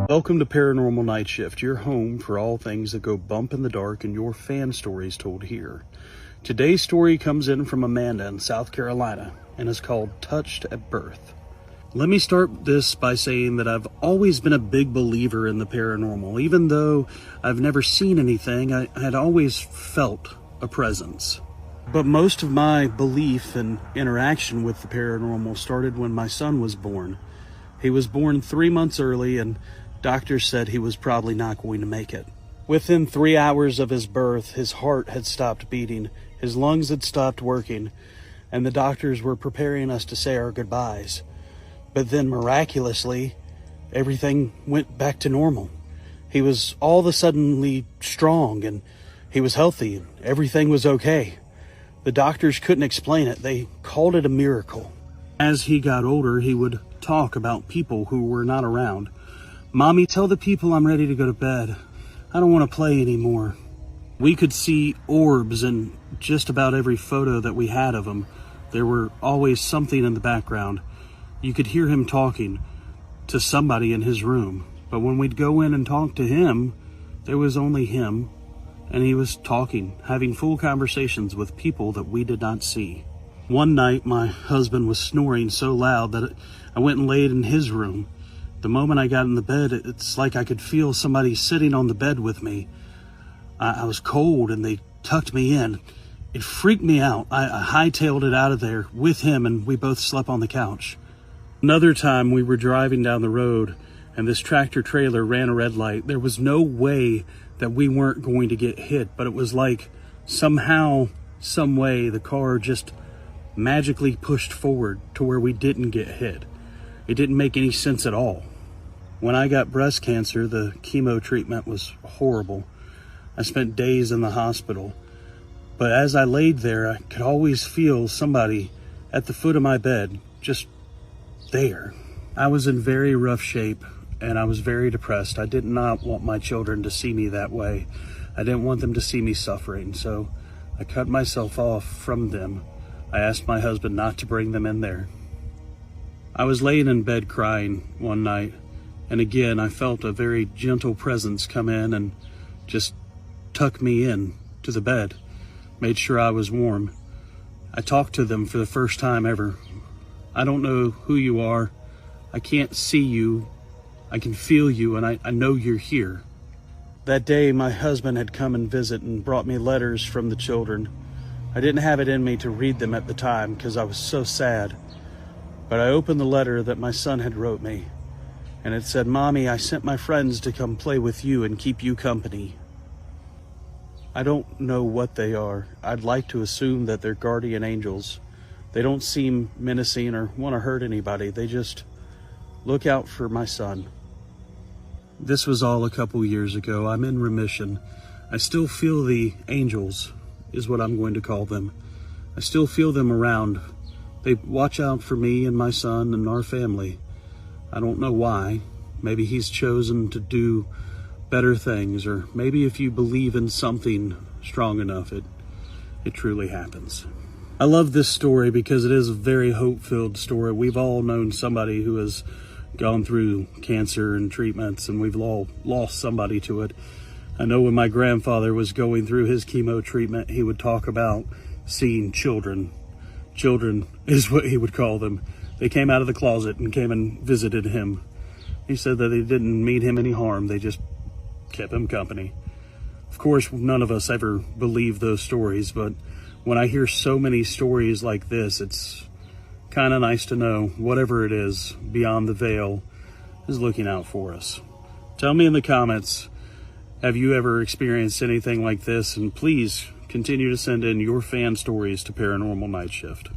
Welcome to Paranormal Nightshift, your home for all things that go bump in the dark and your fan stories told here. Today's story comes in from Amanda in South Carolina and is called Touched at Birth. Let me start this by saying that I've always been a big believer in the paranormal. Even though I've never seen anything, I had always felt a presence. But most of my belief and interaction with the paranormal started when my son was born. He was born 3 months early, and doctors said he was probably not going to make it. Within 3 hours of his birth, his heart had stopped beating, his lungs had stopped working, and the doctors were preparing us to say our goodbyes. But then miraculously, everything went back to normal. He was all of a sudden strong, and he was healthy, and everything was okay. The doctors couldn't explain it. They called it a miracle. As he got older, he would talk about people who were not around. "Mommy, tell the people I'm ready to go to bed. I don't want to play anymore." We could see orbs in just about every photo that we had of him. There were always something in the background. You could hear him talking to somebody in his room. But when we'd go in and talk to him, there was only him. And he was talking, having full conversations with people that we did not see. One night, my husband was snoring so loud that I went and laid in his room. The moment I got in the bed, it's like I could feel somebody sitting on the bed with me. I was cold and they tucked me in. It freaked me out. I hightailed it out of there with him and we both slept on the couch. Another time we were driving down the road and this tractor trailer ran a red light. There was no way that we weren't going to get hit, but it was like somehow, some way, the car just magically pushed forward to where we didn't get hit. It didn't make any sense at all. When I got breast cancer, the chemo treatment was horrible. I spent days in the hospital. But as I laid there, I could always feel somebody at the foot of my bed, just there. I was in very rough shape and I was very depressed. I did not want my children to see me that way. I didn't want them to see me suffering, so I cut myself off from them. I asked my husband not to bring them in there. I was laying in bed crying one night, and again I felt a very gentle presence come in and just tuck me in to the bed, made sure I was warm. I talked to them for the first time ever. "I don't know who you are. I can't see you. I can feel you, and I know you're here." That day, my husband had come and visit and brought me letters from the children. I didn't have it in me to read them at the time because I was so sad. But I opened the letter that my son had wrote me, and it said, "Mommy, I sent my friends to come play with you and keep you company." I don't know what they are. I'd like to assume that they're guardian angels. They don't seem menacing or want to hurt anybody. They just look out for my son. This was all a couple years ago. I'm in remission. I still feel the angels, is what I'm going to call them. I still feel them around. They watch out for me and my son and our family. I don't know why. Maybe he's chosen to do better things, or maybe if you believe in something strong enough, it truly happens. I love this story because it is a very hope-filled story. We've all known somebody who has gone through cancer and treatments, and we've all lost somebody to it. I know when my grandfather was going through his chemo treatment, he would talk about seeing children. Children is what he would call them. They came out of the closet and came and visited him. He said that they didn't mean him any harm. They just kept him company. Of course, none of us ever believe those stories, but when I hear so many stories like this, it's kind of nice to know whatever it is beyond the veil is looking out for us. Tell me in the comments, have you ever experienced anything like this? And please continue to send in your fan stories to Paranormal Nightshift.